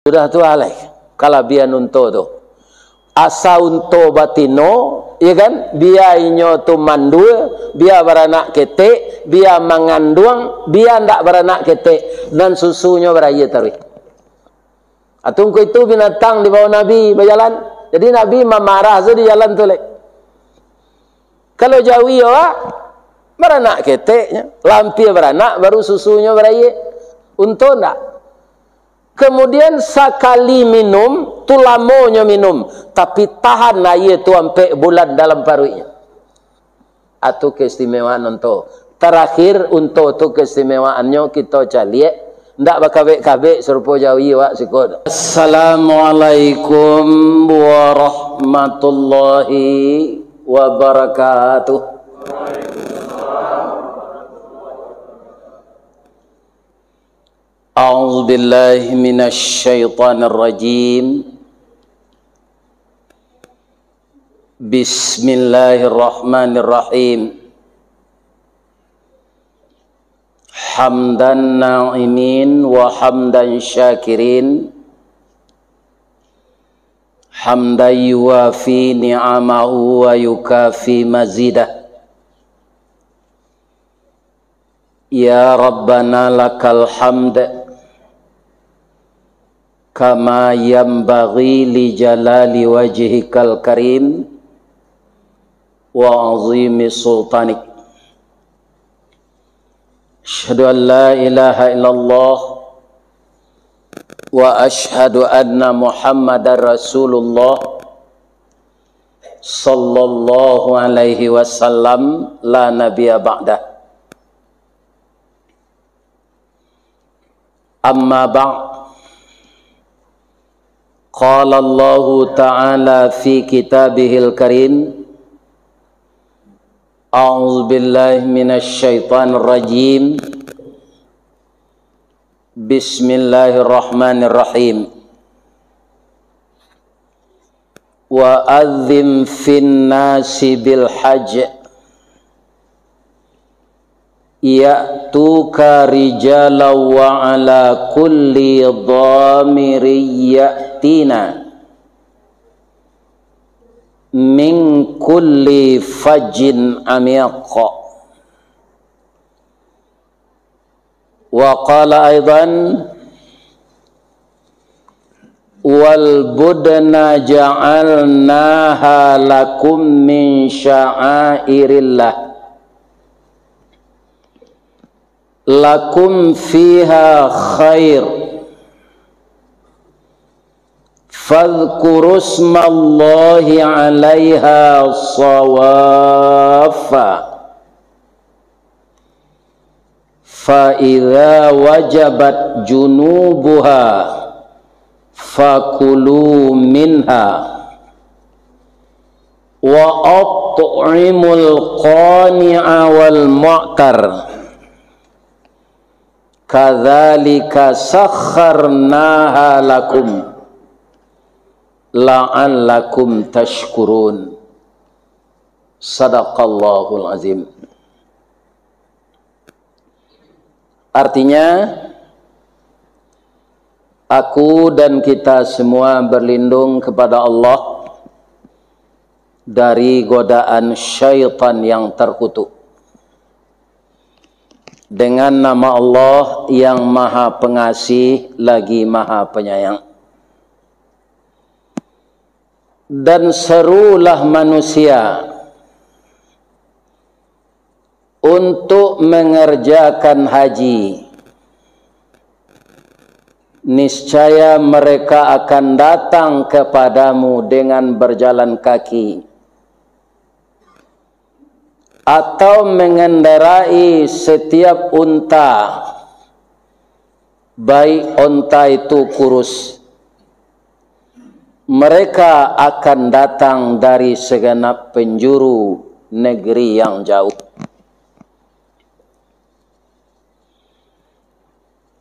Sudah tu alai. Kalau biar unto tu. Asa unto batino, ya kan? Biar inyo tu mandul, biar beranak ketek, biar mengandung, biar ndak beranak ketek dan susunya beraya tarwi. Atungku itu binatang di bawah Nabi berjalan. Jadi Nabi memarah di jalan tu lek. Kalau Jawi beranak keteknya, lampir beranak baru susunya beraya. Unto ndak. Kemudian sekali minum, tu lamonya minum. Tapi tahan air tu sampai bulan dalam paruhnya. Itu keistimewaan unto. Terakhir unto tu keistimewaannya kita caliak. Ndak bakabek-kabek serupa Jawi wak sikut. Assalamualaikum warahmatullahi wabarakatuh. A'udzu billahi minasy syaithanir rajim. Bismillahirrahmanirrahim. Hamdan na'imin wa hamdan syakirin. Hamdan yuwafi ni'amahu wa yukafi mazidah. Ya Rabbana lakal hamd kama yanbaghi li jalali wajhikal karim wa azimi sultanik. Asyhadu an la ilaha illallah wa asyhadu anna Muhammadar Rasulullah sallallahu alaihi wasallam la nabiyya ba'dah. Amma ba'd. Qala Allah Ta'ala fi kitabihil karim. A'udzu billahi minasy syaithanir rajim. Bismillahirrahmanirrahim. Wa adzim fin nasi bil hajj ya'tuka rijala wa ala kulli dhamiri ya'tina min kulli fajjin amiq. Wa qala aidan wal budna ja'alnaha lakum min sya'airillah lakum fiha khair fadhkuru smallahi 'alaiha sawafa fa idza wajabat junubuha fakulu minha wa at'imul qani'a wal mu'tar kadzalika sakharnaha lakum la'allakum tashkurun. Sadaqallahul azim. Artinya, aku dan kita semua berlindung kepada Allah dari godaan syaitan yang terkutuk. Dengan nama Allah yang maha pengasih lagi maha penyayang. Dan serulah manusia untuk mengerjakan haji. Niscaya mereka akan datang kepadamu dengan berjalan kaki atau mengendarai setiap unta, baik unta itu kurus. Mereka akan datang dari segenap penjuru negeri yang jauh.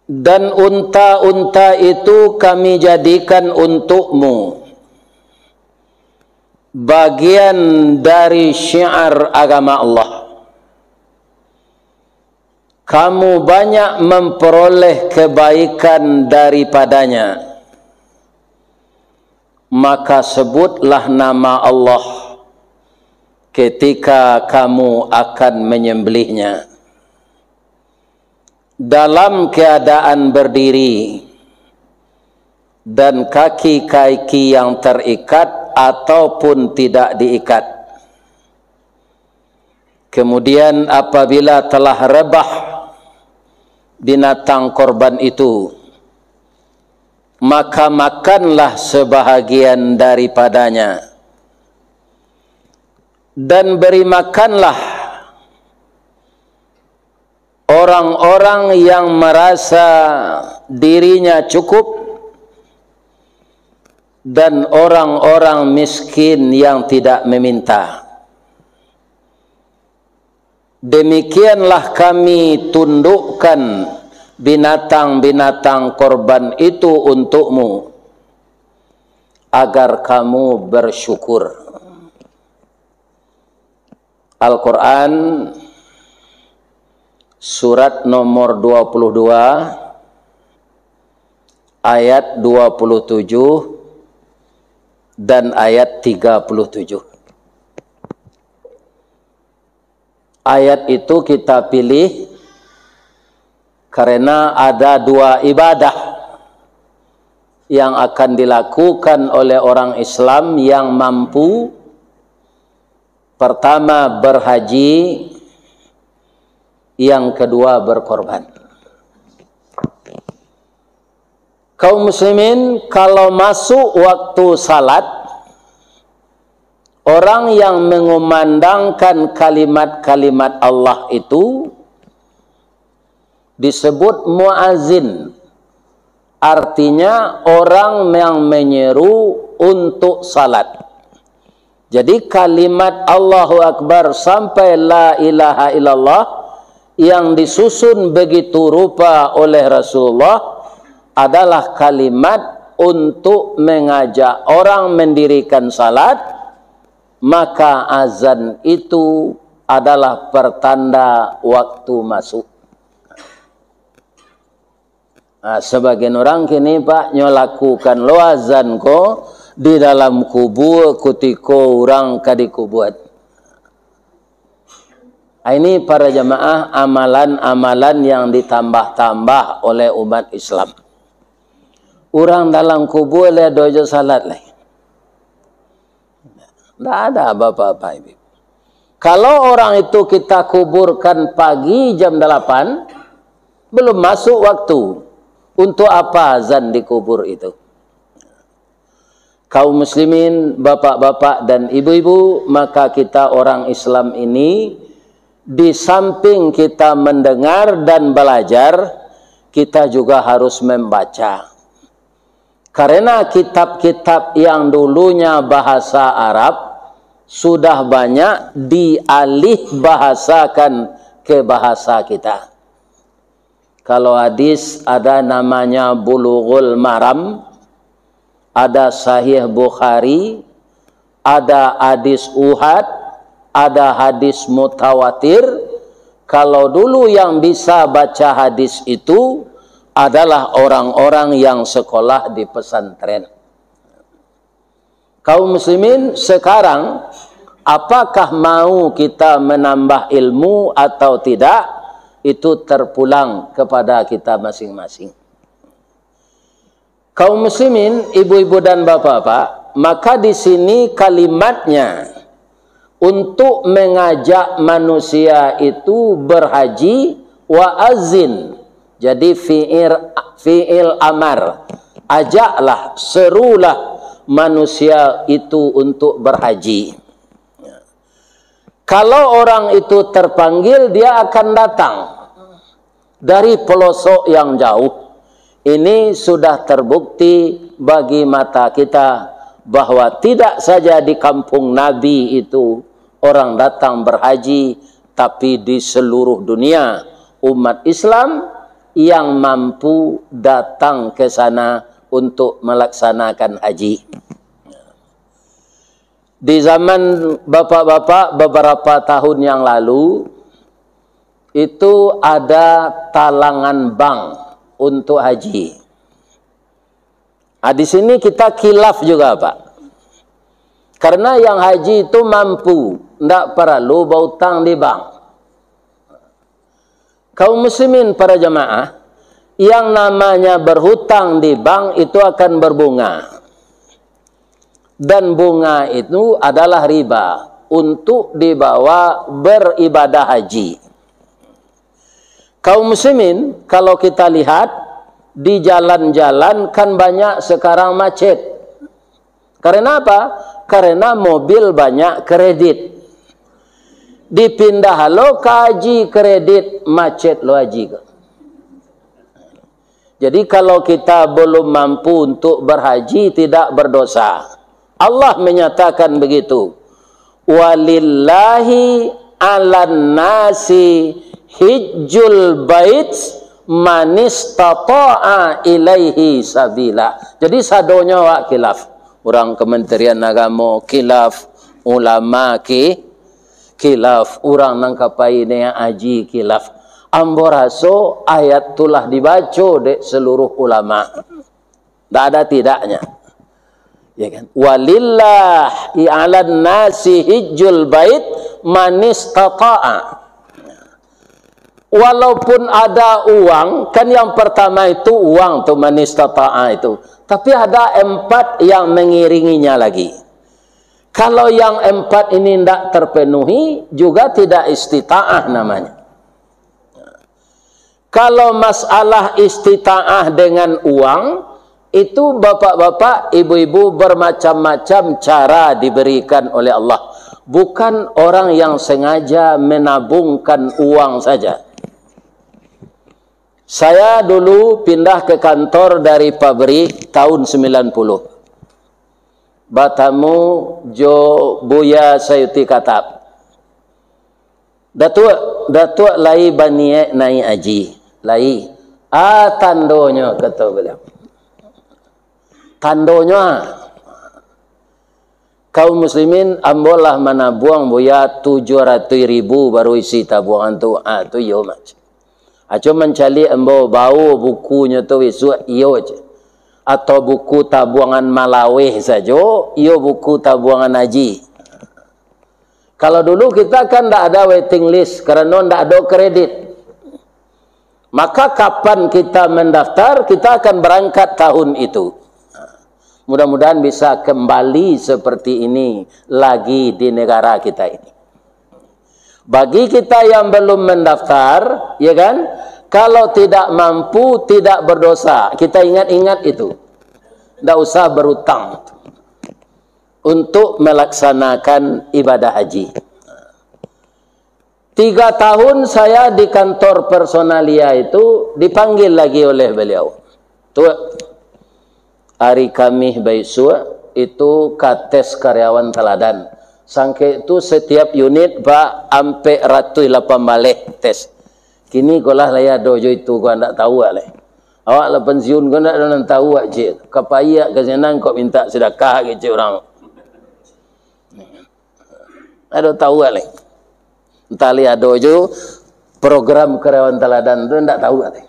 Dan unta-unta itu kami jadikan untukmu bagian dari syiar agama Allah. Kamu banyak memperoleh kebaikan daripadanya. maka sebutlah nama Allah ketika kamu akan menyembelihnya dalam keadaan berdiri dan kaki-kaki yang terikat ataupun tidak diikat. Kemudian apabila telah rebah binatang korban itu, maka makanlah sebahagian daripadanya dan beri makanlah orang-orang yang merasa dirinya cukup dan orang-orang miskin yang tidak meminta. Demikianlah kami tundukkan binatang-binatang korban itu untukmu agar kamu bersyukur. Al-Quran surat nomor 22 ayat 27 dan ayat 37. Ayat itu kita pilih karena ada dua ibadah yang akan dilakukan oleh orang Islam yang mampu. Pertama berhaji, yang kedua berkorban. Kaum muslimin, kalau masuk waktu salat, orang yang mengumandangkan kalimat-kalimat Allah itu disebut muazin. Artinya orang yang menyeru untuk salat. Jadi kalimat Allahu Akbar sampai la ilaha illallah yang disusun begitu rupa oleh Rasulullah adalah kalimat untuk mengajak orang mendirikan salat. Maka azan itu adalah pertanda waktu masuk. Nah, sebagian orang kini Pak nyolakukan lo azan ko di dalam kubur kutiko orang kadikubuat. Ini para jamaah amalan-amalan yang ditambah-tambah oleh umat Islam. Orang dalam kubur le dojo salat lagi. Tidak ada bapak-bapak ibu. Kalau orang itu kita kuburkan pagi jam 8, belum masuk waktu. Untuk apa azan di kubur itu? Kaum muslimin, bapak-bapak dan ibu-ibu, maka kita orang Islam ini, di samping kita mendengar dan belajar, kita juga harus membaca. Karena kitab-kitab yang dulunya bahasa Arab, sudah banyak dialih bahasakan ke bahasa kita. Kalau hadis ada namanya Bulughul Maram, ada Sahih Bukhari, ada hadis Uhad, ada hadis mutawatir. Kalau dulu yang bisa baca hadis itu adalah orang-orang yang sekolah di pesantren. Kaum muslimin sekarang, apakah mau kita menambah ilmu atau tidak, itu terpulang kepada kita masing-masing. Kaum muslimin, ibu-ibu dan bapak-bapak, maka di sini kalimatnya untuk mengajak manusia itu berhaji wa azin. Jadi fi'il amar. Ajaklah, serulah manusia itu untuk berhaji. Kalau orang itu terpanggil, dia akan datang dari pelosok yang jauh. Ini sudah terbukti bagi mata kita bahwa tidak saja di kampung Nabi itu orang datang berhaji, tapi di seluruh dunia umat Islam yang mampu datang ke sana untuk melaksanakan haji. Di zaman bapak-bapak beberapa tahun yang lalu itu ada talangan bank untuk haji. Di sini kita khilaf juga, Pak. Karena yang haji itu mampu, tidak perlu berhutang di bank. Kaum muslimin para jamaah, yang namanya berhutang di bank itu akan berbunga. Dan bunga itu adalah riba untuk dibawa beribadah haji. Kaum muslimin, kalau kita lihat, di jalan-jalan kan banyak sekarang macet. Karena apa? Karena mobil banyak kredit. Dipindah lo ke haji kredit, macet lo haji. Jadi kalau kita belum mampu untuk berhaji, tidak berdosa. Allah menyatakan begitu. Walillahi 'alan nasi hijjul bait manistata'a ilaihi sabila. Jadi sadonya wak khilaf. Orang Kementerian Agama khilaf, ulama khilaf, orang nangkapai ni haji khilaf. Ambo raso ayat tulah dibaca dek seluruh ulama. Tak ada tidaknya. Ya kan? Walillahi 'alan nasi hijjul bait manistata'a. Walaupun ada uang, kan yang pertama itu uang tu manistata'a itu. Tapi ada 4 yang mengiringinya lagi. Kalau yang 4 ini tidak terpenuhi, juga tidak istita'ah namanya. Kalau masalah istita'ah dengan uang, itu bapak-bapak, ibu-ibu bermacam-macam cara diberikan oleh Allah. Bukan orang yang sengaja menabungkan uang saja. Saya dulu pindah ke kantor dari pabrik tahun 90. Batamu Jo Buya Sayuti Katab. Datuk lai baniek naik haji. Lai. Tandonya kata beliau. Tandonya. Kaum muslimin ambolah mana buang Buya 700.000 baru isi tabungan tu. Tu yo macam. Cuma mencari embo bau bukunya tu esok iyo je. Atau buku tabungan Malawih saja, iyo buku tabungan haji. Kalau dulu kita kan tidak ada waiting list kerana tidak ada kredit. Maka kapan kita mendaftar, kita akan berangkat tahun itu. Mudah-mudahan bisa kembali seperti ini lagi di negara kita ini. Bagi kita yang belum mendaftar, ya kan? Kalau tidak mampu, tidak berdosa. Kita ingat-ingat itu. Tidak usah berhutang untuk melaksanakan ibadah haji. 3 tahun saya di kantor personalia itu dipanggil lagi oleh beliau. Tuh, hari Kamis Baisua itu kates karyawan teladan. Sangke itu setiap unit pak ampe ratus 8 balik tes. Kini kolah laya dojo itu kau tak tahu ale. Awak lah pensiun kau nak tahu aje. Kapaya ke sana kau minta sedekah ke orang. Ada tahu ale. Entah lihat dojo program karyawan teladan tu tak tahu ale.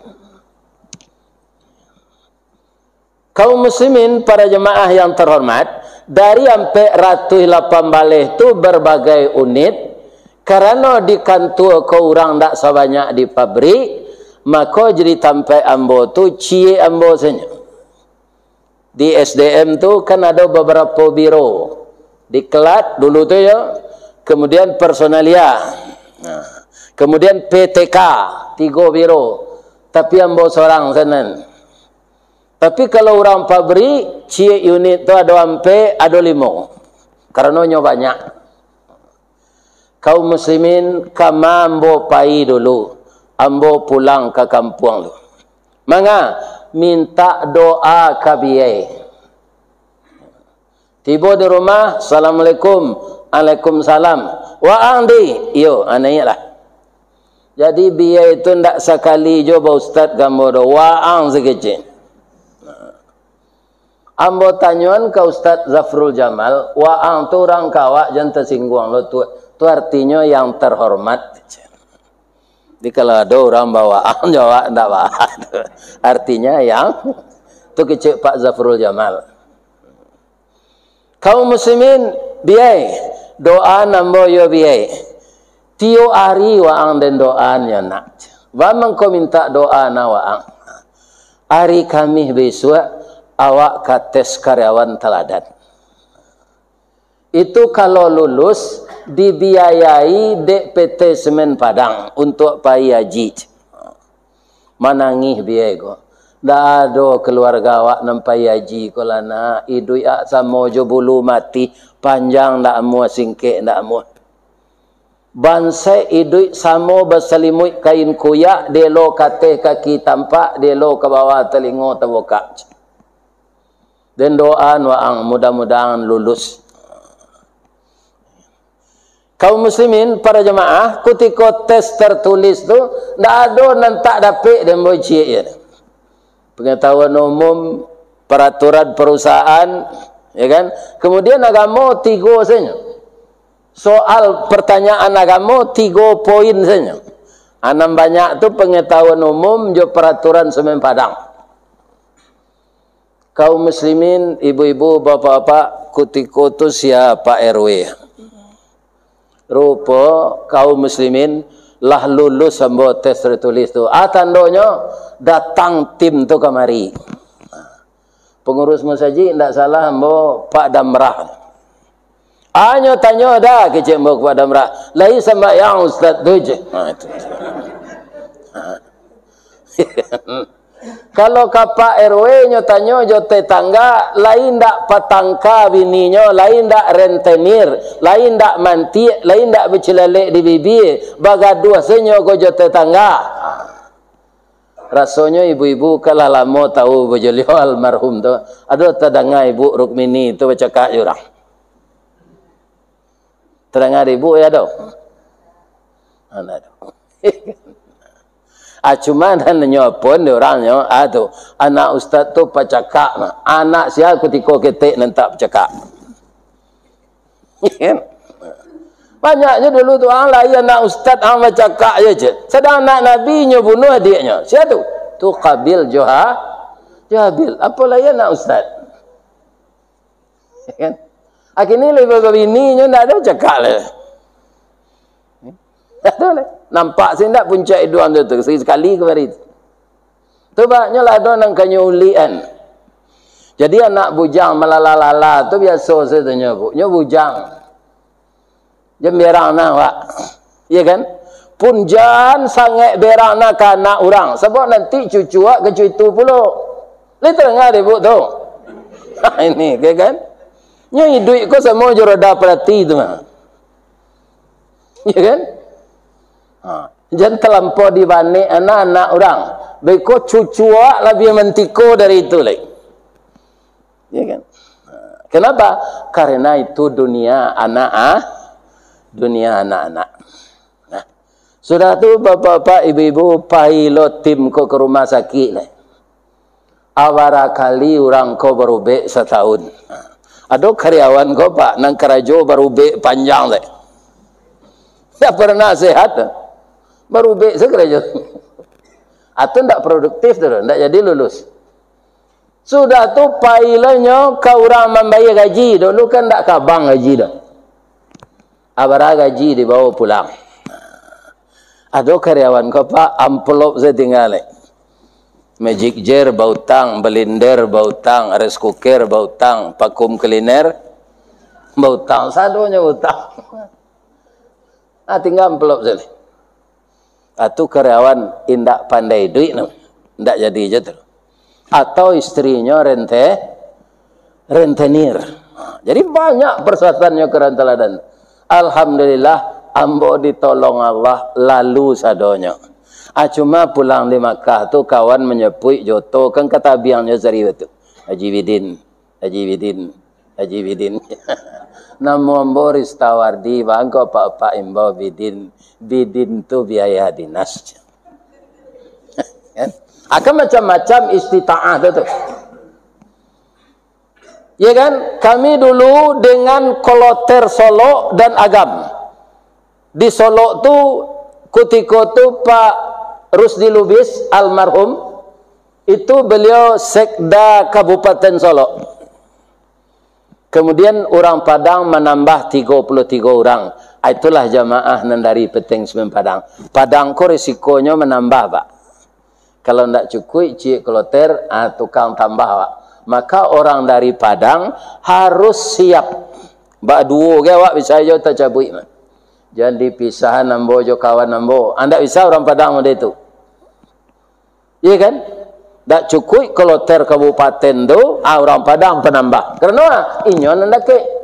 Kaum muslimin para jemaah yang terhormat, dari sampai ratus 8 balik itu berbagai unit. Karena di kantor kau orang tak sebanyak di pabrik, maka jadi sampai ambo tu cie ambo saja. Di SDM tu kan ada beberapa biro. Di Kelat dulu tu ya, kemudian personalia, kemudian PTK 3 biro. Tapi ambo seorang sana. Tapi kalau orang pabrik, cie unit tu ada sampai ada 5. Karenanya banyak. Kaum muslimin kama ambo pai dulu. Ambo pulang ke kampung tu. Manga minta doa kabiyai. Tiba di rumah, Assalamualaikum. Waalaikumsalam. Wa andi. Yo, anaknya lah. Jadi biaya itu ndak sekali jo ba ustaz gambar wa ang sekecil. Ambo tanyuan ke Ustaz Zafrul Jamal, waang tu orang kawak jangan tersinggung lo tu artinya yang terhormat. Jadi kalau ada orang bawa ang jawab ndak bawa, artinya yang tu kecik Pak Zafrul Jamal. Kaum muslimin biai doa nambo yo biai. Tio hari waang den doanya nak. Wa mangko minta doa na waang. Hari kami besok awak kates karyawan teladan. Itu kalau lulus dibiayai DPT Semen Padang untuk pai haji. Manangih biaya ko. Dah ada keluarga awak nampai haji ko lana idui ak samo jo bulu mati panjang ndak mua singkek ndak mua. Bansai idui samo berselimut kain kuyak delo kate kaki tampak delo ke bawah telingo terbuka. Dan doa waang mudah-mudahan lulus. Kaum muslimin para jemaah ketika tes tertulis tu ndak ada nan tak dapat dan bocik ya. Pengetahuan umum, peraturan perusahaan, ya kan? Kemudian agama 3 saja. Soal pertanyaan agama 3 poin saja. Anam banyak tu pengetahuan umum jo peraturan Semen Padang. Kaum muslimin, ibu-ibu, bapak-bapak, ketika tu siapa RW. Rupa kaum muslimin lah lulus sambo tes tertulis tu. Tandanya datang tim tu kemari. Pengurus masjid ndak salah ambo Pak Damrah. Hanya tanya dah kecik ambo Pak Damrah. Lai sama yang ustaz tu je. Itu. Kalau kapa RW nyo tanya jo tetangga, lain dak patangka bininya, lain dak rentenir, lain dak manti, lain dak bercelalek di bibir, bagaduh senyo go jo tetangga. Rasanya ibu-ibu kalah lama tahu bojolio almarhum tu, ada terdengar ibu Rukmini tu bercakap jurang. Terdengar ibu ya do. Ana do. Cuma dan nyopon orangnya tu anak ustaz tu pacakak anak sia ketika ketik nentak pacakak. Banyaknya dulu tu orang lain anak ustaz ang pacakak je. Sedang anak nabi nya bunuh adiknya. Sia tu? Tu Qabil Jabil. Apa lain anak ustaz? Kan? Akhirnya lebih bini nya ndak ada cakak lah. Nampak saya tak puncak iduan tu sekali kemari. Tu baknya lah ada nang kanyulian. Jadi anak bujang malalalala tu biasa saya tanya bu, nya bujang. Jam berang nak wak. Ya kan? Pun jan sangat berang nak ke anak orang. Sebab nanti cucu wak ke cucu pula. Li terengah ibu tu. Ini kan? Nya hidup ko semua joroda perhati tu mah. Ya kan? Jangan terlampau dibanding anak-anak orang. Beko cucu lebih mentiko dari itu lagi. Ya kan? Kenapa? Karena itu dunia anak-anak. Nah, sudah tu bapak-bapak, ibu-ibu, pilot tim ko ke rumah sakit lah. Awara kali orang ko berubek setahun. Ada karyawan ko pak nang kerajo berubek panjang lah. Tak pernah sehat. Baru baik segera je. Atau tak produktif tu, tak jadi lulus. Sudah tu pailannya kau orang membayar gaji. Dulu kan tak kabang gaji dah. Abara gaji dibawa pulang. Ada karyawan kau pak amplop saya tinggal. Magic jar bautang, blender bautang, rice cooker bautang, vacuum cleaner bautang, sadonya bautang. Tinggal amplop saja. Atau karyawan indak pandai duit no. Ndak jadi je tu. Atau istrinya rentenir. Jadi banyak persyaratannya keran teladan. Alhamdulillah ambo ditolong Allah lalu sadonya. Cuma pulang di Makkah tu kawan menyepui joto kan kata biangnya zari itu. Haji Bidin. Namo ambo ristawardi bangko pak imbau Bidin tu biaya dinas. Akan macam-macam istita'ah tu. Ya kan? Kami dulu dengan Koloter Solo dan Agam. Di Solo tu ketika tu Pak Rusdi Lubis almarhum Itu beliau sekda Kabupaten Solo. Kemudian orang Padang menambah 33 orang. Itulah jamaah nan dari Peteng Semen Padang. Padang ko risikonya menambah, Pak. Kalau tidak cukup, cik kloter, tukang tambah, Pak. Maka orang dari Padang harus siap. Bak dua ke, Pak, bisa aja tak cabut. Jangan dipisah nambo jo kawan nambo. Anda bisa orang Padang ada itu. Iya kan? Tak cukup kloter kabupaten tu, orang Padang penambah. Kerana inyon anda ke.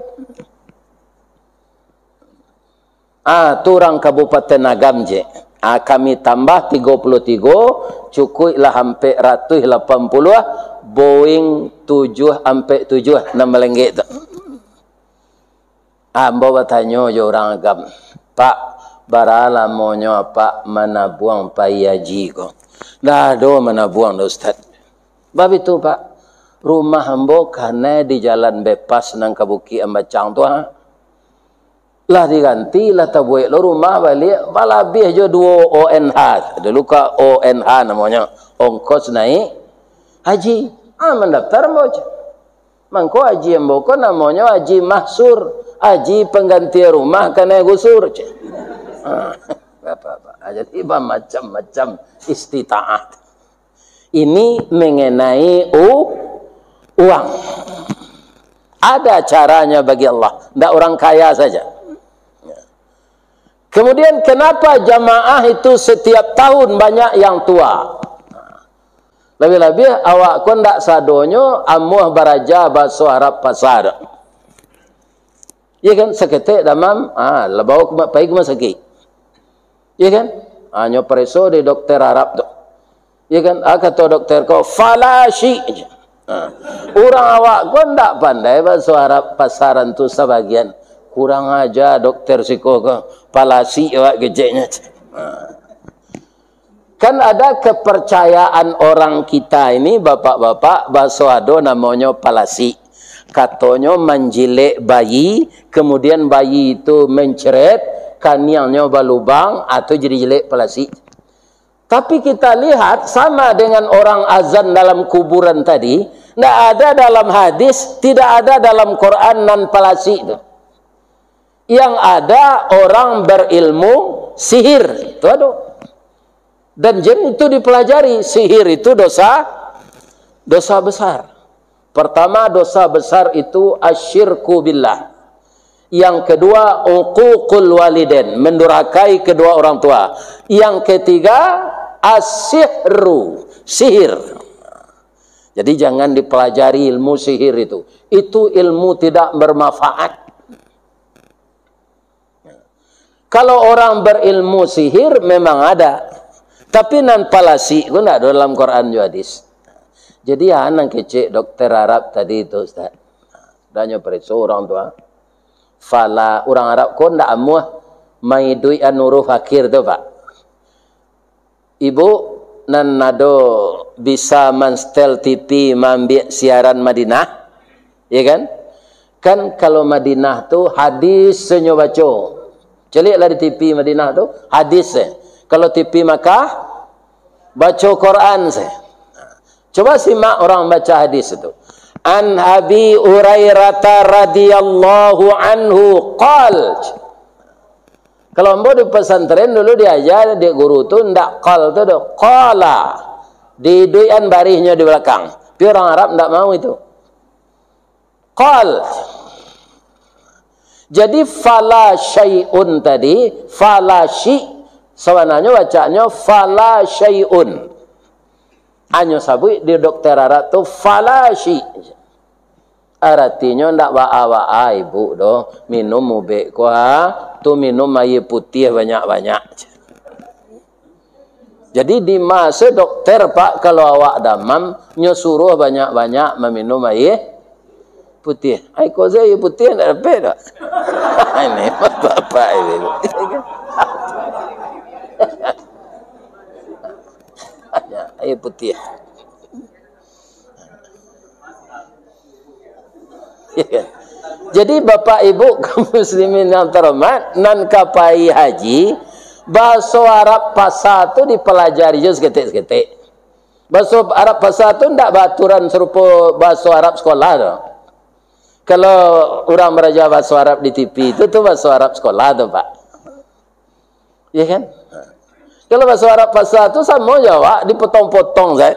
Tu orang Kabupaten Agam je. Kami tambah 33, cukuplah hampir 180 Boeing 7 nama lenggek tu. Bawa tanya je orang Agam, Pak, barala monyo apa mana buang pai haji ko? Dah do mana buang dah Ustaz. Bab itu Pak, rumah hambo kana di jalan Bepas nang Kabuki Ambacang tu lah diganti lah tabuik lo rumah balik balabih je 2 ONH. Dulu ka ONH namanya, ongkos naik haji. Mendaftar ambo je. Mangko haji ambo ko namanya haji mahsur, haji pengganti rumah kena gusur je. Apa-apa. Jadi macam-macam istitaat. Ini mengenai uang. Ada caranya bagi Allah. Tidak orang kaya saja. Kemudian kenapa jamaah itu setiap tahun banyak yang tua? Lebih-lebih awak kon ndak sadonyo amuh baraja bahasa Arab pasar. Ya kan seketik damam lebau baik masaki. Ya kan? Hanya preso di dokter Arab tu. Ya kan? Kata dokter ko falashi. Orang awak kon ndak pandai bahasa Arab pasaran tu sebagian. Kurang aja dokter siko ko palasi awak gejeknya. Kan ada kepercayaan orang kita ini bapak-bapak bahasa ado namanya palasi. Katanya menjilek bayi, kemudian bayi itu menceret, kaniangnya balubang atau jadi jelek palasi. Tapi kita lihat sama dengan orang azan dalam kuburan tadi, tidak ada dalam hadis, tidak ada dalam Quran nan palasi itu. Yang ada orang berilmu sihir. Itu ada. Dan jin itu dipelajari. Sihir itu dosa besar. Pertama dosa besar itu asyirku billah. Yang kedua uququl walidain, mendurhakai kedua orang tua. Yang ketiga asihru, sihir. Jadi jangan dipelajari ilmu sihir itu. Itu ilmu tidak bermanfaat. Kalau orang berilmu sihir memang ada. Tapi nan palasi itu tidak ada dalam Quran juga hadis. Jadi anak kecil dokter Arab tadi itu Ustaz. Danya periksa orang tua. Fala orang Arab ko ndak amuh mai duit anu fakir tu Pak. Ibu nan nado bisa manstel TV mambiak siaran Madinah. Ya kan? Kan kalau Madinah tu hadis senyo baca. Celiklah di TV Madinah tu hadis. Kalau TV Makkah baca Quran saya. Coba simak orang baca hadis itu. An Abi Hurairah radhiyallahu anhu qal. Kalau ambo di pesantren dulu diajar di guru tu ndak qal tu do qala. Di duian barihnya di belakang. Tapi orang Arab ndak mau itu. Qal. Jadi fala syai'un tadi, fala syi sebenarnya bacanya fala syai'un. Hanya sabui di dokter Arab tu fala syi. Artinya ndak waa-waa ibu do minum mubek ko tu minum air putih banyak-banyak. Jadi di masa dokter Pak kalau awak damam nyuruh banyak-banyak meminum air putih. Ai ko saya putih nak dapat tak? Ini bapak ini. Air putih. Jadi bapak ibu kaum muslimin yang terhormat, nan kapai haji bahasa Arab pasar tu dipelajari je seketik-seketik. Bahasa Arab pasar tu tak beraturan serupa bahasa Arab sekolah tu. Kalau orang belajar bahasa Arab di TV itu tu bahasa Arab sekolah tu, Pak. Ya kan? Kalau bahasa Arab pasar tu sama je, Pak, dipotong-potong saya.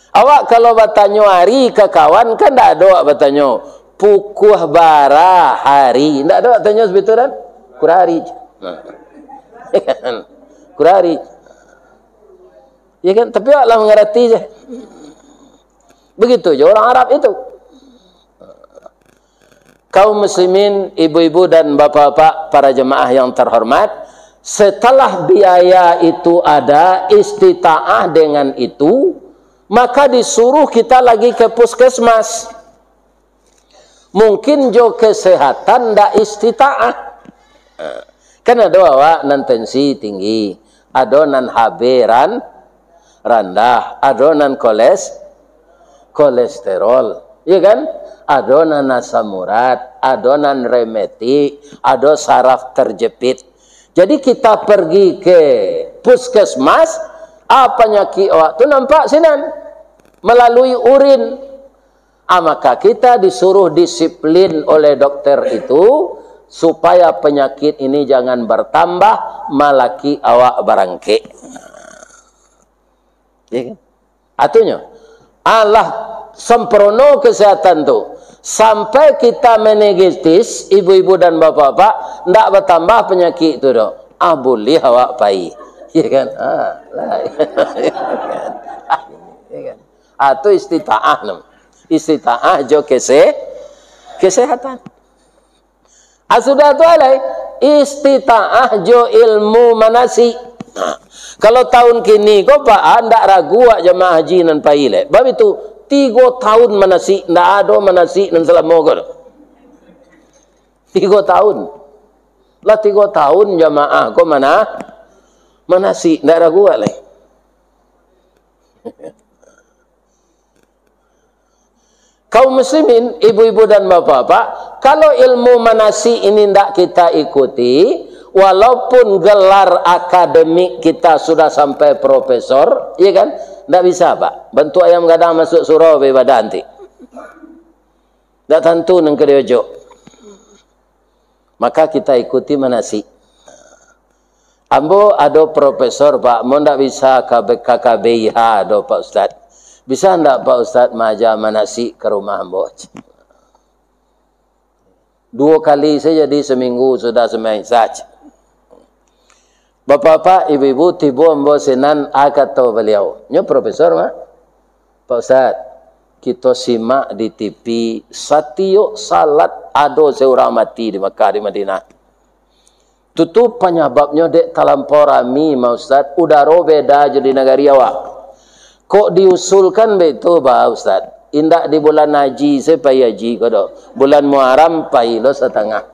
Awak kalau bertanya hari ke kawan kan tak ada awak bertanya pukuh bara hari. Tak ada awak tanya sebetul kan? Kurari. Kurari. Ya kan? Tapi awaklah mengerti je. Begitu je orang Arab itu. Kaum muslimin, ibu-ibu dan bapak-bapak, para jemaah yang terhormat, setelah biaya itu ada, istita'ah dengan itu, maka disuruh kita lagi ke puskesmas. Mungkin jo kesehatan ndak istita'ah. Kan ada awak nan tensi tinggi, ada nan HB rendah, ada nan kolesterol, ya kan? Ada nan asam urat, ada nan rematik, ada saraf terjepit. Jadi kita pergi ke puskesmas, penyakit awak tu nampak sinan melalui urin. Maka kita disuruh disiplin oleh dokter itu supaya penyakit ini jangan bertambah, malaki awak barangke. Ya kan? Atunya Allah sempurna kesehatan tu sampai kita meningitis, ibu-ibu dan bapak-bapak ndak bertambah penyakit tu dah. Boleh awak pai. Ya kan? Ya kan? Atau istita'ah nam. Istita'ah jo kesehatan. Sudah tu alai istita'ah jo ilmu manasi. Kalau tahun kini kau pak ndak ragu awak jemaah haji nan pai le. Bab itu 3 tahun manasi ndak ada manasi nan selama kau. 3 tahun. Lah 3 tahun jemaah kau mana manasi ndak ragu awak le. Kaum muslimin, ibu-ibu dan bapak-bapak, kalau ilmu manasi ini tidak kita ikuti, walaupun gelar akademik kita sudah sampai profesor, ya kan? Tidak bisa, Pak. Bentuk ayam gadang masuk surau beribadah nanti. Tidak tentu nang kediojo. Maka kita ikuti manasi. Ambo ada profesor, Pak. Mau tidak bisa KKBIH ada Pak Ustaz. Bisa enggak Pak Ustaz maja manasi ke rumah ambo? 2 kali saja di seminggu sudah semain saja. Bapak-bapak, ibu-ibu, tiba ambo senan kata beliau. Nyo profesor mah. Pak Ustaz, kita simak di TV satio salat ado seorang mati di Mekah di Madinah. Tutup penyebabnya dek talampau rami, Pak Ustaz. Udara beda jadi negari awak. Kok diusulkan begitu Pak Ustaz? Indak di bulan haji saya pai haji kodo. Bulan Muharram pai lo setengah.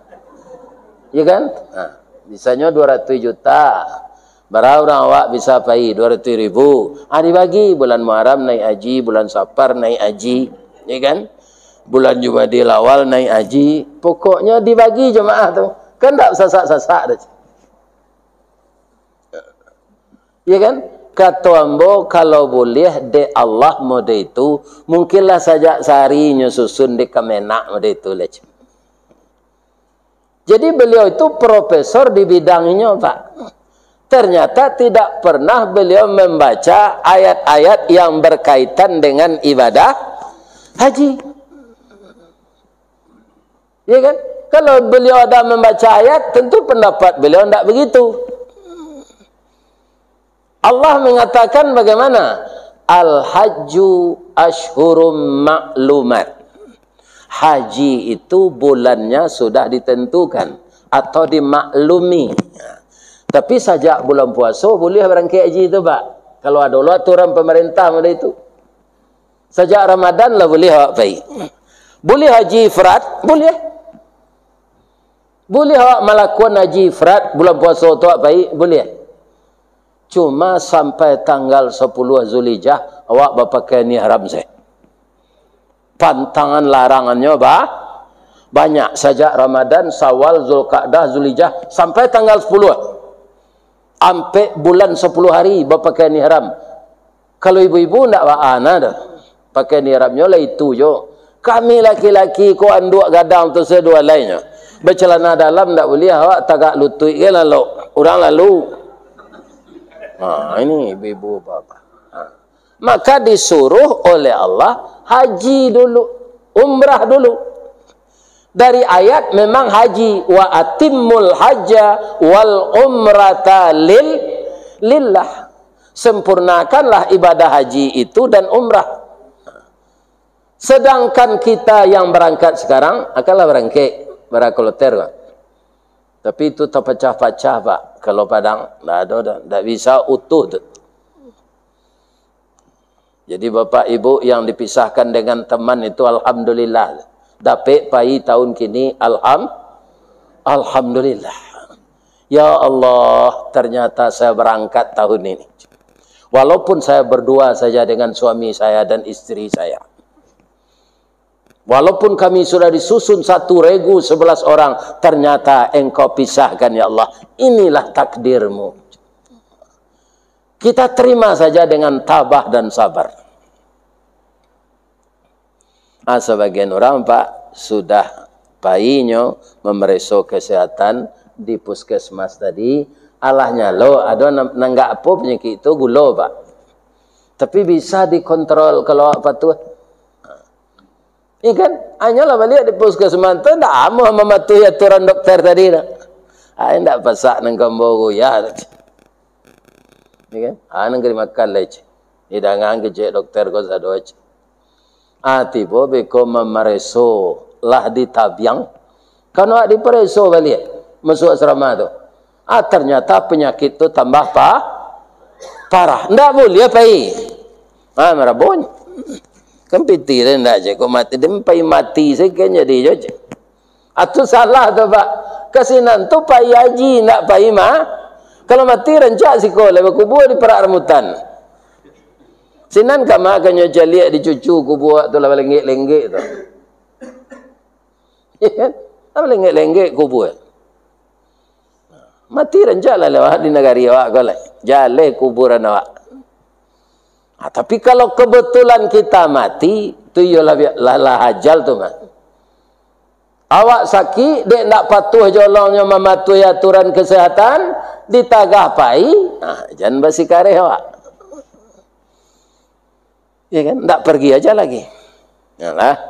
Ya kan? Nah, bisanya 200 juta. Berapa orang awak bisa pai 200 ribu. Dibagi bulan Muharram naik haji, bulan Safar naik haji, ya kan? Bulan Jumadil awal naik haji. Pokoknya dibagi jemaah tu. Kan tak sasak-sasak dah. Ya kan? Kata ambo kalau boleh de Allah mode itu mungkinlah saja sehari nyusun di Kemenak mode itu leh. Jadi beliau itu profesor di bidangnya Pak. Ternyata tidak pernah beliau membaca ayat-ayat yang berkaitan dengan ibadah haji. Ya kan? Kalau beliau ada membaca ayat tentu pendapat beliau tidak begitu. Allah mengatakan bagaimana? Al-hajju ashhurum ma'lumat. Haji itu bulannya sudah ditentukan atau dimaklumi. Tapi sejak bulan puasa boleh berangkat haji itu, Pak. Kalau ada aturan pemerintah pada itu. Sejak Ramadan lah boleh awak pergi. Boleh haji ifrat? Boleh. Boleh awak melakukan haji ifrat bulan puasa tu awak pergi? Boleh. Cuma sampai tanggal 10 Zulhijjah awak berpakaian ihram saya. Pantangan larangannya banyak. Sejak Ramadan, Syawal, Zulqa'dah, Zulhijjah sampai tanggal 10. Sampai bulan 10 hari berpakaian ihram. Kalau ibu-ibu ndak wa'ana dah. Pakai ni Arabnya lah itu jo. Kami laki-laki ko anduk gadang tu sedua lainnya. Bercelana dalam ndak boleh awak tagak lutut ke lalu. Orang lalu. Ini ibu-ibu bapa. Maka disuruh oleh Allah haji dulu, umrah dulu. Dari ayat memang haji, wa atimmul hajja wal umrata lillah. Sempurnakanlah ibadah haji itu dan umrah. Sedangkan kita yang berangkat sekarang akanlah berangkat berakoloter kan. Tapi itu terpecah-pecah Pak. Kalau Padang tak bisa utuh tu. Jadi Bapak Ibu yang dipisahkan dengan teman itu alhamdulillah. Dapat pai tahun kini alhamdulillah. Ya Allah, ternyata saya berangkat tahun ini. Walaupun saya berdua saja dengan suami saya dan istri saya. Walaupun kami sudah disusun 1 regu 11 orang, ternyata engkau pisahkan ya Allah. Inilah takdirmu. Kita terima saja dengan tabah dan sabar. Sebagian orang Pak sudah bayinya memeriksa kesehatan di puskesmas tadi. Alahnya lo ada nanggak apa penyakit itu gula Pak. Tapi bisa dikontrol kalau apa tuh. Ini kan hanyalah balik di puskesmas tu ndak amo mematuhi aturan dokter tadi dah. Ndak pasak nang kambogo ya. Ini kan? Nang kiri makan leci. Ini dangang kecek dokter ko sadoch. Tiba beko memereso lah di tabiang. Kalau di pereso balik masuk asrama tu. Ternyata penyakit tu tambah parah. Ndak boleh pai. Marabon. Kempiti dah ndak je ko mati dem pai mati sekenya dia je. Atu salah tu Pak. Kasinan tu pai haji ndak pai kalau mati rancak siko le kubur di perak rambutan. Sinan kama kanyo jaliak di cucu kubur tu lah lenggek-lenggek tu. Ya kan? Apa lenggek-lenggek kubur. Mati rancak lah lewat di negari awak ko le. Jale kuburan awak. Tapi kalau kebetulan kita mati, tu ialah hajal tu mah. Awak sakit, dek nak patuh jolongnya mematuhi aturan kesehatan, ditagah pai, jangan basi kareh awak. Ya kan? Tak pergi aja lagi. Yalah,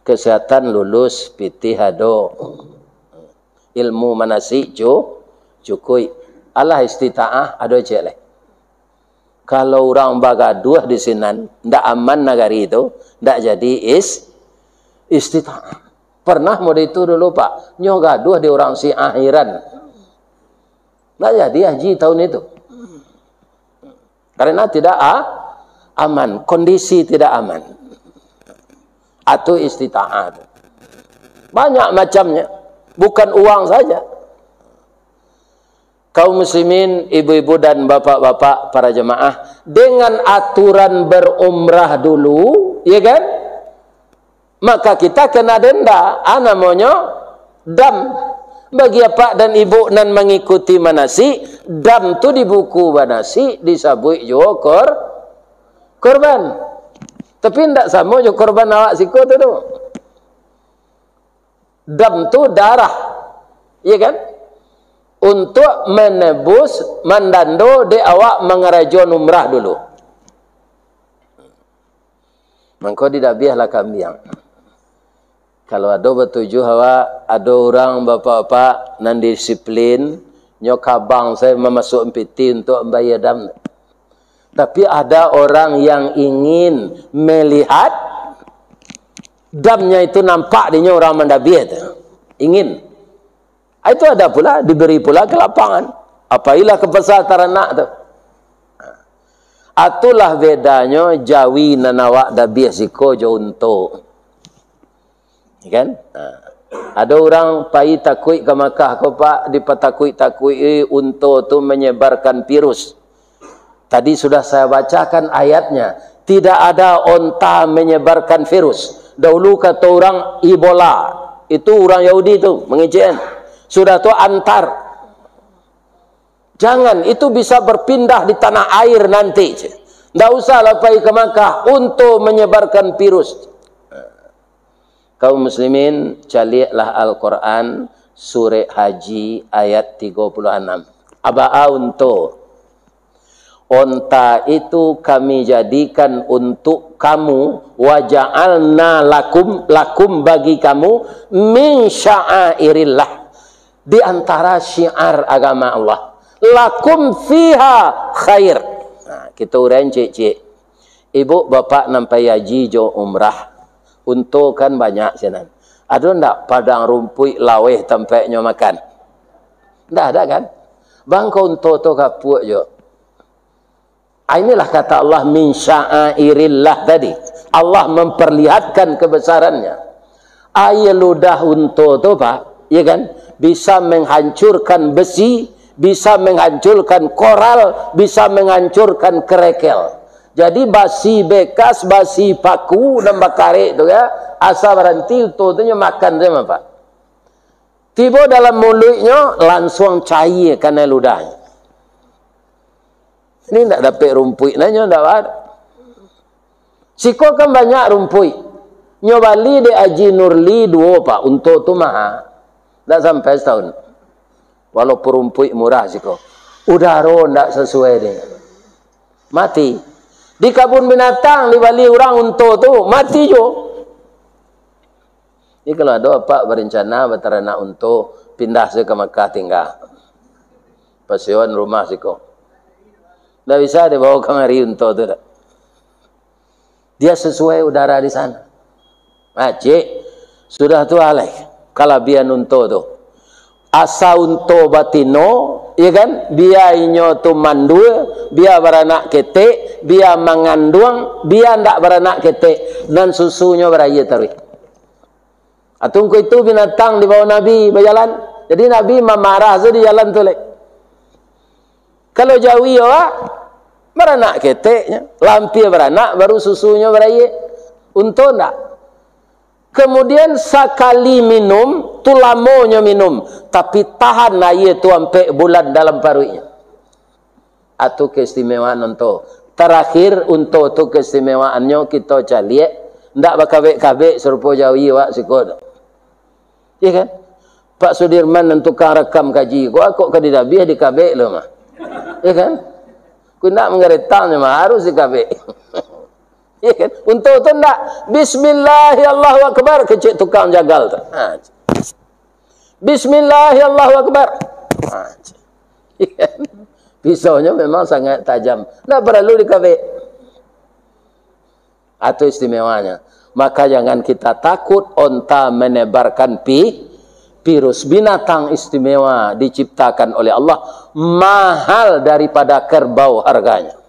kesehatan lulus, pitih hado, ilmu manasik cukui. Allah istita'ah ado cek leh. Kalau orang bagaduh di sinan, ndak aman negari itu, ndak jadi istita'ah. Pernah mode itu dulu Pak, nyoh gaduh di orang si akhiran. Ndak jadi haji tahun itu. Karena tidak aman, kondisi tidak aman. Atau istita'ah. Banyak macamnya, bukan uang saja. Kaum muslimin, ibu-ibu dan bapak-bapak para jemaah, dengan aturan berumrah dulu, ya kan? Maka kita kena denda, namanya dam. Bagi bapak dan ibu nan mengikuti manasik, dam tu di buku manasik disabui juga korban. Tapi ndak sama juga korban awak siko tu tu. Dam tu darah, ya kan? Untuk menebus mandando de awak mengerajon umrah dulu. Mangko tidak biarlah kambing. Kalau ada bertujuh awak, ada orang bapak-bapak nan disiplin, nyokabang saya memasuk empiti untuk membayar dam. Tapi ada orang yang ingin melihat damnya itu nampak dinya orang mendabih. Ingin. Itu ada pula, diberi pula ke lapangan. Apailah kepesaran nak tu. Atulah bedanya jawi nanawak dabih siko jo untuk. Kan? Ada orang pai takui ke Makkah ko Pak, dipatakui-takui untuk tu menyebarkan virus. Tadi sudah saya bacakan ayatnya. Tidak ada onta menyebarkan virus. Dahulu kata orang Ebola. Itu orang Yahudi tu mengejek. Sudah tu antar. Jangan, itu bisa berpindah di tanah air nanti. Tidak usahlah pergi ke Makkah untuk menyebarkan virus. Kaum muslimin, caliaklah Al-Quran surah Haji ayat 36. Aba'a unto. Onta itu kami jadikan untuk kamu, waja'alna lakum bagi kamu min sya'airillah, di antara syiar agama Allah. Lakum fiha khair. Nah, kita uraian cik-cik. Ibu bapak nampai haji jo umrah. Untuk kan banyak sinan. Ada ndak padang rumput laweh tempatnya makan? Ndak ada kan? Bangkau untuk tu kapuk jo. Inilah kata Allah min sya'airillah tadi. Allah memperlihatkan kebesarannya. Ayat ludah untuk tu Pak, ya kan? Bisa menghancurkan besi, bisa menghancurkan koral, bisa menghancurkan kerekel. Jadi basi bekas, basi paku dan bakare itu ya, asal berhenti itu makan sama Pak. Tiba dalam mulutnya langsung cair karena ludahnya. Ini tidak dapat rumput nanya tidak ada. Siko kan banyak rumput. Nyobali de Haji Nurli 2 Pak, untuk tu mahal. Tidak sampai setahun. Walaupun rumput murah siko. Udara tidak sesuai dengan. Mati. Di kebun binatang dibali orang untuk tu mati jo. Ini kalau ada Pak berencana berternak untuk pindah ke Makkah tinggal. Pasewan rumah siko. Tidak bisa dibawa kemari untuk itu. Dia sesuai udara di sana. Cik, sudah tu alai. Kalau biar untuk tu. Asa untuk batino, ya kan? Biar inyo tu mandul, biar beranak ketek, biar mengandung, biar tidak beranak ketek. Dan susunya beraya terus. Atungku itu binatang di bawah Nabi berjalan. Jadi Nabi memarah saja di jalan tu. Kalau Jawi ya, beranak keteknya, lampir beranak, baru susunya beraya. Untuk tak? Kemudian sekali minum, tu lamonya minum, tapi tahan air tu sampai bulan dalam paruhnya. Atau keistimewaan untuk. Terakhir untuk tu keistimewaannya kita caliak, tidak berkabek-kabek serupa Jawi wak sikot. Ya kan? Pak Sudirman dan tukang rekam kaji, kok kedidabih dikabek lo mah. Ya kan? Ku nak mengeretangnya mah harus dikabek. Ya kan? Untuk tu nak Bismillahirrahmanirrahim kecil tukang jagal tu. Bismillahirrahmanirrahim. Ya kan? Pisaunya memang sangat tajam. Tak perlu dikabek. Atau istimewanya. Maka jangan kita takut onta menebarkan virus. Binatang istimewa diciptakan oleh Allah, mahal daripada kerbau harganya.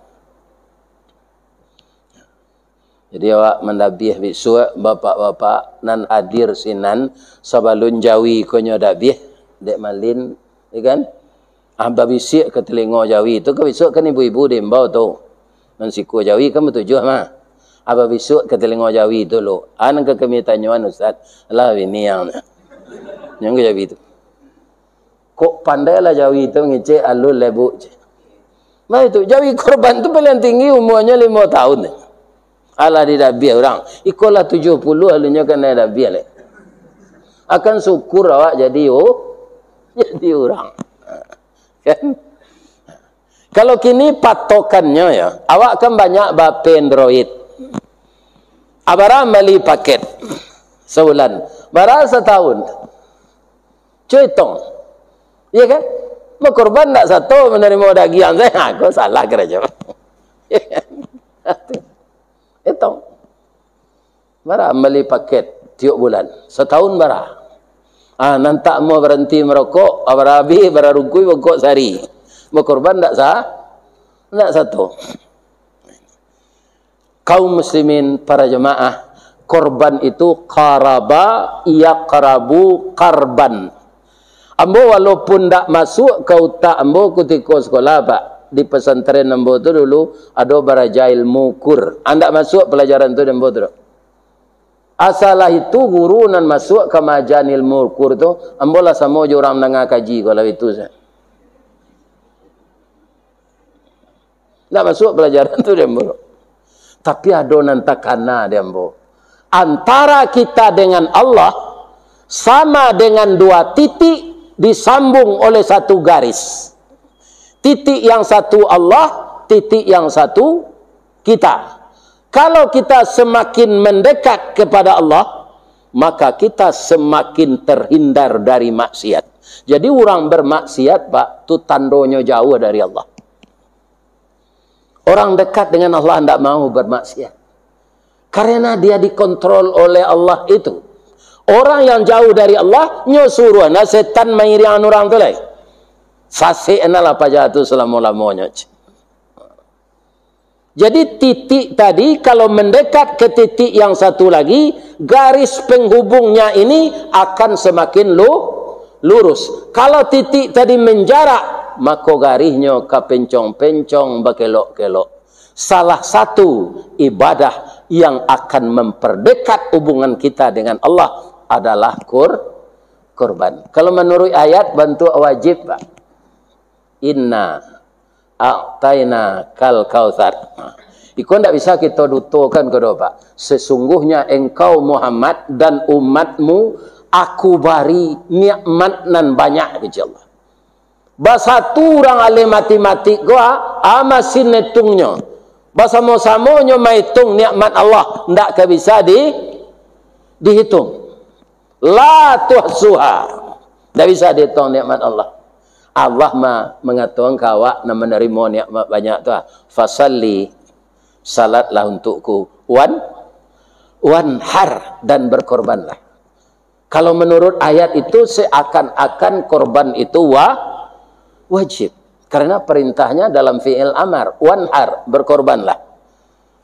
Jadi awak mendabih bisu bapak-bapak nan hadir sinan sabalun Jawi konyo dabih dek malin, ya kan? Amba bisik ke telinga Jawi tu ke besok kan ibu-ibu dembau tu. Nan siku Jawi kan bertujuh mah. Aba besok ke telinga Jawi tu lo. An ke kami tanyuan ustaz. Lah ini yang ke Jawi tu. Kok pandailah Jawi tu ngecek alul lebu. Nah itu Jawi korban tu paling tinggi umurnya 5 tahun. Alah didabih orang. Ikolah 70 alunya kena dabih le. Akan syukur awak jadi orang. Kan? Kalau kini patokannya ya, awak kan banyak bape Android. Abara beli paket sebulan, bara setahun. Cuitong. Iya kan? Mau korban tak satu menerima dagian saya, aku salah kerja. Iya kan? Itu. Bara beli paket tiap bulan, setahun bara. Nanti mau berhenti merokok, abarabi, bararungkui, bongkok sehari. Mau korban tak sah? Tak satu. Kaum muslimin para jemaah, korban itu qaraba yaqrabu qarban. Ambo walaupun tak masuk ke utak ambo ketika sekolah Pak, di pesantren ambo tu dulu ada baraja ilmu kur. Anda masuk pelajaran tu ambo tu. Asalah itu guru nan masuk ke majan ilmu kur tu, ambo lah sama je orang mendengar kaji kalau itu. Tidak masuk pelajaran itu dembo. Tapi ada nantakana dembo. Antara kita dengan Allah sama dengan dua titik disambung oleh satu garis. Titik yang satu Allah, titik yang satu kita. Kalau kita semakin mendekat kepada Allah, maka kita semakin terhindar dari maksiat. Jadi orang bermaksiat, Pak, itu tandanya jauh dari Allah. Orang dekat dengan Allah tidak mau bermaksiat. Karena dia dikontrol oleh Allah itu. Orang yang jauh dari Allah, nyuruh na setan mairian orang tu lagi. Sase enalah pajatu selama-lamanya. Jadi titik tadi kalau mendekat ke titik yang satu lagi, garis penghubungnya ini akan semakin lurus. Kalau titik tadi menjarak, maka garisnya kepencong-pencong, berkelok-kelok. Salah satu ibadah yang akan memperdekat hubungan kita dengan Allah adalah kurban. Kalau menurut ayat, bantu wajib, Pak. Inna a'taina kal kautsar. Itu tidak bisa kita dutukan kedua, Pak. Sesungguhnya engkau Muhammad dan umatmu aku bari nikmat nan banyak kepada Allah. Bahasa tu orang ahli matematik gua amasin netungnya. Bahasa mau-samonyo maitung nikmat Allah ndak bisa dihitung. La tuhsuha. Ndak bisa dihitung nikmat Allah. Allah mengatakan kawak na menerima nikmat banyak tu. Fasalli, salatlah untukku. Wanhar, dan berkorbanlah. Kalau menurut ayat itu seakan-akan korban itu wajib. Karena perintahnya dalam fi'il amar. Wanhar, berkorbanlah.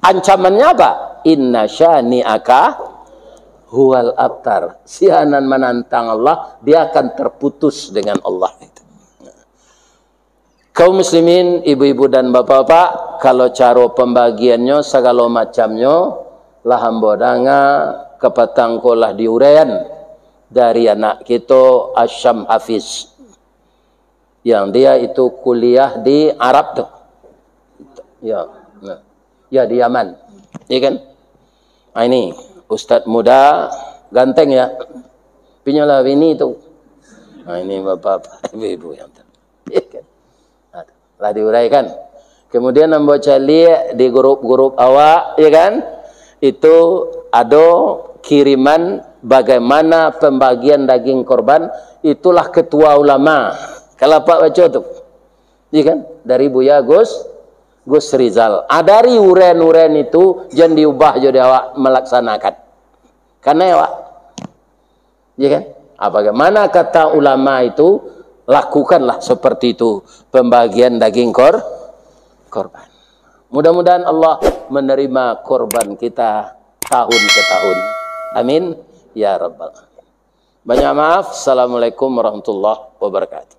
Ancamannya apa? Inna syani'aka huwal abtar. Sianan menantang Allah, dia akan terputus dengan Allah. Kaum muslimin, ibu-ibu dan bapak-bapak, kalau cara pembagiannya segala macamnya, lah hambodanga kepatangkolah diuraian dari anak kita Asyam Hafiz. Yang dia itu kuliah di Arab tuh. Ya di Yaman. Iya kan? Nah, ini Ustadz muda ganteng ya. Pinyalah ini itu. Nah, ini bapak ibu-ibu yang iya kan? Lah diuraikan. Kemudian membaca lihat di grup-grup awak, ya kan? Itu ada kiriman bagaimana pembagian daging korban, itulah ketua ulama. Kalau Pak baca tu, iya kan? Dari Buya Gus Rizal. Dari uren-uren itu jangan diubah jadi awak melaksanakan. Karena awak, iya kan? Bagaimana kata ulama itu, lakukanlah seperti itu pembagian daging korban. Mudah-mudahan Allah menerima korban kita tahun ke tahun. Amin ya rabbal alamin. Banyak maaf. Assalamualaikum warahmatullahi wabarakatuh.